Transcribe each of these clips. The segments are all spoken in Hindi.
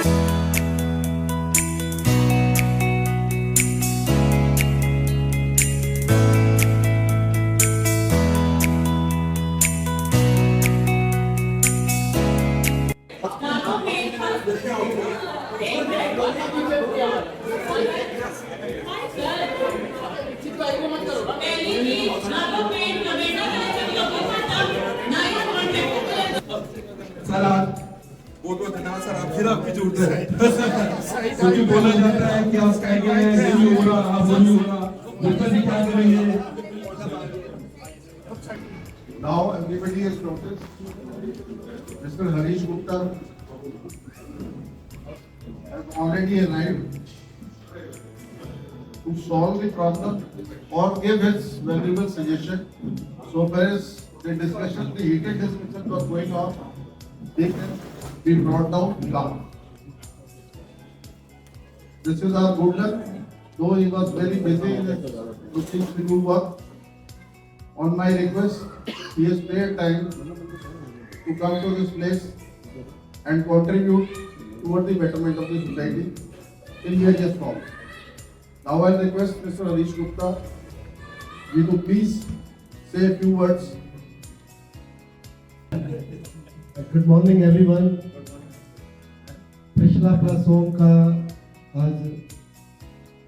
सर आज बहुत बहुत धन्यवाद सर, आप फिर आपकी जरूरत है क्योंकि बोला जाता है कि आज कहेंगे नहीं होगा, आप नहीं होगा, बिल्कुल नहीं क्या करेंगे। Now everybody has noticed Mr. Harish Gupta has already arrived to solve the problem or give his valuable suggestion. So far as the discussion, the heated discussion was going on, they can be brought down now. This is our good luck, though he was very busy in his routine schedule work. On my request, he has spared time to come to this place and contribute toward the betterment of the society in various forms. Now I request Mr. Harish Gupta, you to please say a few words. Good morning everyone. पिछला क्लास होम का आज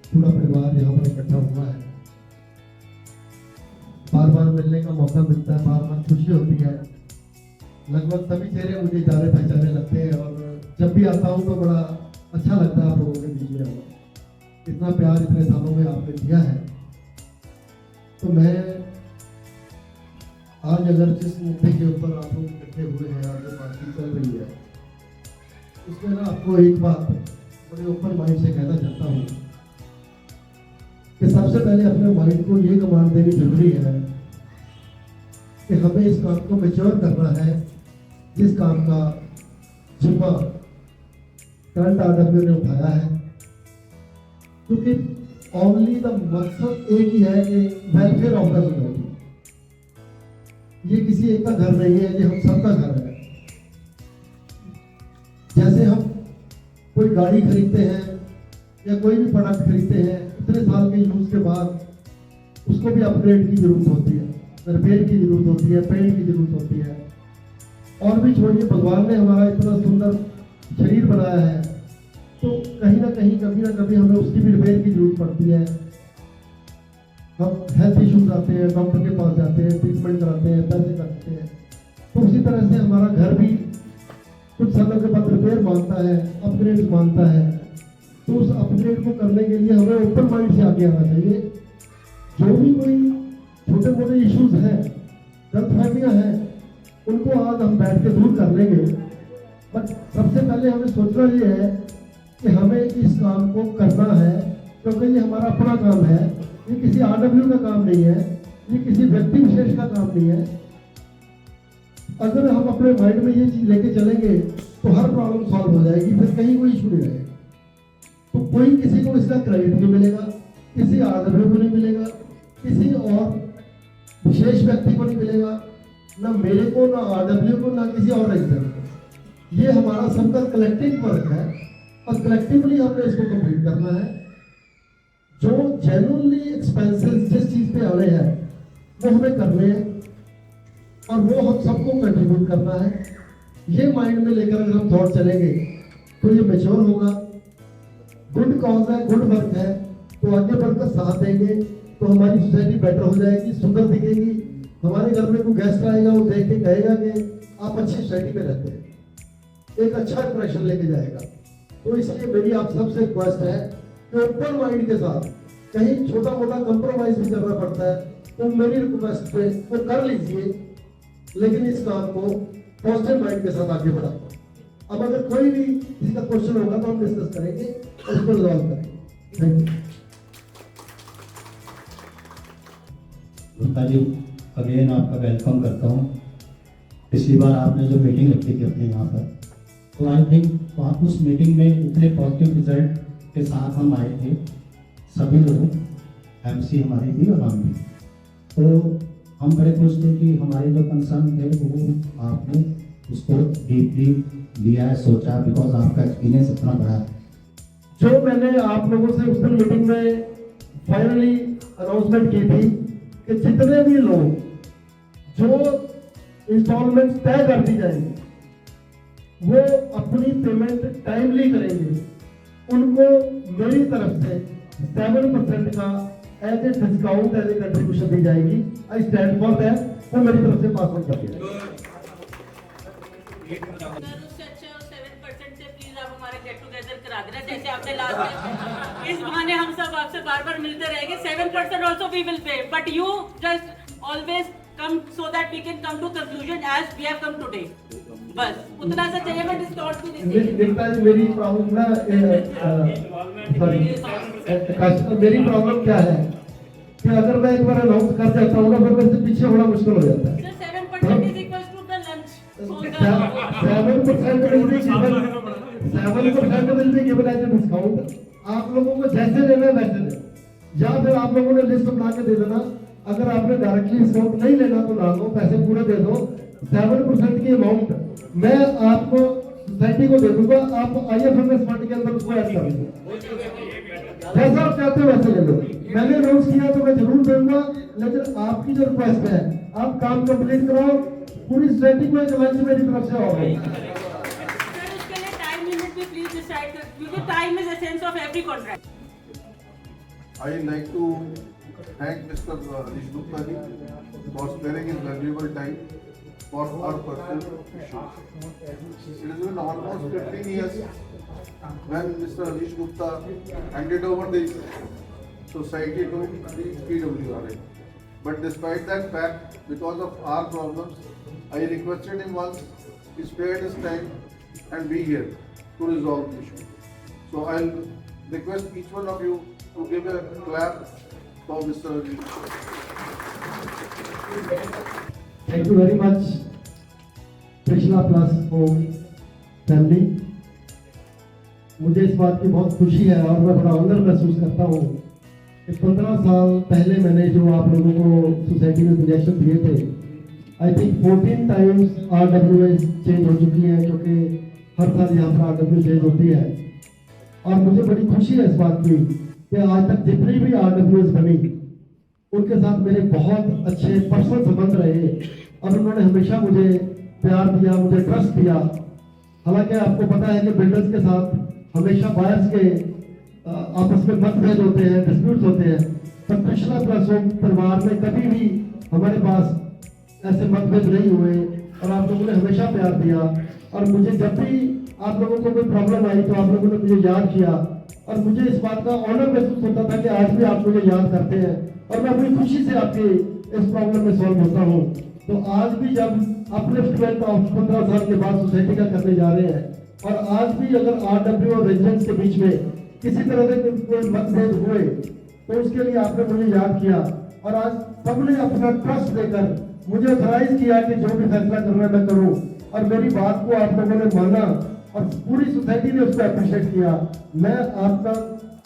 पूरा परिवार यहाँ पर इकट्ठा हुआ है। बार बार मिलने का मौका मिलता है, बार बार खुशी होती है। लगभग सभी चेहरे मुझे जाने पहचाने लगते हैं और जब भी आता हूँ तो बड़ा अच्छा लगता है आप लोगों के बीच में। इतना प्यार इतने सालों में आपने दिया है, तो मैं आज अगर जिस मुद्दे के ऊपर आप लोग इकट्ठे हुए हैं, आज जो बातचीत चल रही है, उसमें ना आपको एक बात बड़े ओपन माइंड से कहना चाहता हूँ कि सबसे पहले अपने माइंड को ये कमांड देनी जरूरी है कि हमें इस काम को मैच्योर करना है, जिस काम का जिम्मा करंट आरडब्ल्यू ने उठाया है। क्योंकि ओनली द मकसद एक ही है कि वेलफेयर ऑफ द सोसाइटी। ये किसी एक का घर नहीं है, ये हम सबका घर है। जैसे हम कोई गाड़ी खरीदते हैं या कोई भी प्रोडक्ट खरीदते हैं, इतने साल के यूज के बाद उसको भी अपग्रेड की जरूरत होती है, रिपेयर की जरूरत होती है, पेंट की जरूरत होती है। और भी छोड़िए, भगवान ने हमारा इतना सुंदर शरीर बनाया है, तो कहीं ना कहीं कभी ना कभी हमें उसकी भी रिपेयर की जरूरत पड़ती है। हम हेल्थ इश्यूज आते हैं, डॉक्टर के पास जाते हैं, ट्रीटमेंट कराते हैं, पैसे करते हैं। तो उसी तरह से हमारा घर भी कुछ सालों के बाद रिपेयर मांगता है, अपग्रेड मांगता है। तो उस अपग्रेड को करने के लिए हमें ओपन माइंड से आगे आना चाहिए। जो भी कोई छोटे मोटे इश्यूज हैं, गलतफहमियां हैं, उनको आज हम बैठ के दूर कर लेंगे। बट सबसे पहले हमें सोचना ये है कि हमें इस काम को करना है, क्योंकि ये हमारा अपना काम है, ये किसी आरडब्ल्यू का काम नहीं है, ये किसी व्यक्ति विशेष का काम नहीं है। अगर हम अपने माइंड में ये चीज लेके चलेंगे तो हर प्रॉब्लम सॉल्व हो जाएगी, फिर कहीं कोई इशू नहीं रहेगा। तो कोई किसी को इसका क्रेडिट नहीं मिलेगा, किसी आरडब्ल्यू को नहीं मिलेगा, किसी और विशेष व्यक्ति को नहीं मिलेगा, ना मेरे को, ना आरडब्ल्यू को, ना किसी और रेजिडेंट को। ये हमारा सबका कलेक्टिव वर्क है और कलेक्टिवली हमने इसको कंप्लीट करना है। जो जेन्युइनली एक्सपेंसेस जिस चीज पे आ रहे हैं वो हमें करने हैं और वो हम सबको कंट्रीब्यूट करना है। ये माइंड में लेकर अगर हम दौड़ चलेंगे तो ये मैच्योर होगा। गुड कॉज है, गुड वर्क है, तो आगे बढ़कर साथ देंगे तो हमारी सोसाइटी बेटर हो जाएगी, सुंदर दिखेगी। हमारे घर में कोई गेस्ट आएगा, वो देख के कहेगा कि आप अच्छी सोसाइटी में रहते हैं, एक अच्छा इंप्रेशन लेके जाएगा। तो इसलिए मेरी आप सबसे रिक्वेस्ट है कि ओपन माइंड के साथ, कहीं छोटा मोटा कंप्रोमाइज भी करना पड़ता है तो मेरी रिक्वेस्ट पे वो कर लीजिए, लेकिन इस काम को पॉजिटिव माइंड के साथ आगे बढ़ाओ। अब अगर कोई भी किसी का क्वेश्चन होगा तो हम डिस्कस करेंगे और उसको रिजॉल्व करेंगे। Thank you. Gupta ji, again आपका वेलकम करता हूँ। पिछली बार आपने जो मीटिंग रखी थी अपने यहाँ पर, तो आई थिंक वहाँ उस मीटिंग में इतने पॉजिटिव रिजल्ट के साथ हम आए थे, सभी लोग, एमसी हमारी भी और हम भी। तो हम बड़े खुश थे कि हमारे जो कंसर्न थे वो आपने उसको डीपली लिया है, सोचा, बिकॉज आपका एक्सपीरियंस इतना बड़ा है। जो मैंने आप लोगों से उस दिन मीटिंग में फाइनली अनाउंसमेंट की थी कि जितने भी लोग जो इंस्टॉलमेंट तय कर दी जाएंगी वो अपनी पेमेंट टाइमली करेंगे, उनको मेरी तरफ से 7% का as a discount, as a contribution दी जाएगी। आई स्टैंड फॉर दैट, वो मेरी तरफ से पास ऑन कर दिया जाएगा। उससे अच्छा 7% से प्लीज आप हमारे गेट टुगेदर करा देना, जैसे आपने लास्ट में। इस बहाने हम सब आपसे बार बार मिलते रहेंगे। 7% also we will pay, but you just always come so that we can come to conclusion as we have come today. बस उतना सा चाहिए, मैं डिस्काउंट भी नहीं चाहिए। निकिता जी, मेरी प्रॉब्लम ना सॉरी मेरी प्रॉब्लम क्या है कि अगर मैं एक बार अनाउंस कर देता हूँ ना, फिर मेरे से पीछे होना मुश्किल हो जाता है। Sir, 7% is equals to the lunch. So the 7% will be given as a discount। आप लोगों को जैसे लेना है वैसे लें, या फिर आप लोगों ने लिस्ट बना के दे देना। अगर आपने डायरेक्टली डिस्काउंट नहीं लेना तो ना लो, पैसे पूरे दे दो। 7% की अमाउंट मैं आपको सोसाइटी को दे दूंगा, आप IFMS फंड के अंदर उसको ऐड कर दीजिए। जैसा आप चाहते हो वैसे ले लो। मैंने अनाउंस किया तो मैं जरूर दूंगा, लेकिन आपकी जो रिक्वेस्ट है आप काम कंप्लीट कराओ, पूरी सोसाइटी को एक लंच मेरी तरफ से होगा। Sir, उसके लिए टाइम लिमिट भी प्लीज डिसाइड कर, क्योंकि time is essence of every contract. I would like to thank Mr. Harish Gupta ji for sparing his valuable time for our personal issues. It has been almost 15 years when Mr. Harish Gupta handed over the society to the PWRA. But despite that fact, because of our problems, I requested him once, he spared his time and be here to resolve the issue. So I'll request each one of you to give a clap for Mr. Harish. Thank you very much Krishna plus home family. मुझे इस बात की बहुत खुशी है और मैं बड़ा ऑनर महसूस करता हूँ कि 15 साल पहले मैंने जो आप लोगों को सोसाइटी में सजेशन दिए थे, I think 14 times RWS change हो चुकी है, क्योंकि हर साल यहाँ पर RW चेंज होती है। और मुझे बड़ी खुशी है इस बात की कि आज तक जितनी भी RWS बनी उनके साथ मेरे बहुत अच्छे पर्सनल संबंध रहे और उन्होंने हमेशा मुझे प्यार दिया, मुझे ट्रस्ट दिया। हालांकि आपको पता है कि बिल्डर्स के साथ हमेशा बायर्स के आपस में मतभेद होते हैं, डिस्प्यूट्स होते हैं, पर कृष्णा प्लस होम परिवार में कभी भी हमारे पास ऐसे मतभेद नहीं हुए और आप लोगों ने हमेशा प्यार दिया। और मुझे जब भी आप लोगों को कोई प्रॉब्लम आई तो आप लोगों ने मुझे याद किया और मुझे इस बात का ऑनर महसूस होता था कि आज भी आप मुझे याद करते हैं और मैं अपनी खुशी से आपके इस प्रॉब्लम में सॉल्व होता हूँ। तो आज भी जब अपलिफ्टमेंट ऑफ 15 साल के बाद सोसाइटी का करने जा रहे हैं और आज भी अगर RW और रेजिडेंट्स के बीच में किसी तरह के कोई मतभेद हुए तो उसके लिए आपने मुझे याद किया और आज सबने अपना ट्रस्ट देकर मुझे ऑथराइज किया कि जो भी फैसला करना मैं करूँ। और मेरी बात को आप लोगों ने माना और पूरी सोसाइटी ने उसको अप्रिशिएट किया। मैं आपका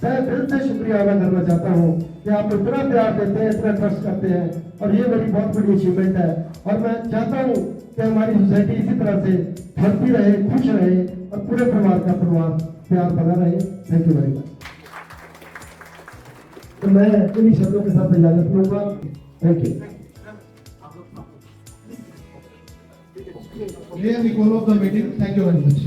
तहे दिल से शुक्रिया अदा करना चाहता हूँ कि आप इतना प्यार देते हैं, इतना ट्रस्ट करते हैं और ये मेरी बहुत बड़ी अचीवमेंट है। और मैं चाहता हूँ कि हमारी सोसाइटी इसी तरह से बढ़ती रहे, खुश रहे और पूरे परिवार का प्यार बना रहे। Thank you very much. तो मैं इन्हीं शब्दों के साथ इजाजत लूंगा। Thank you. Here we close the meeting. Thank you very much.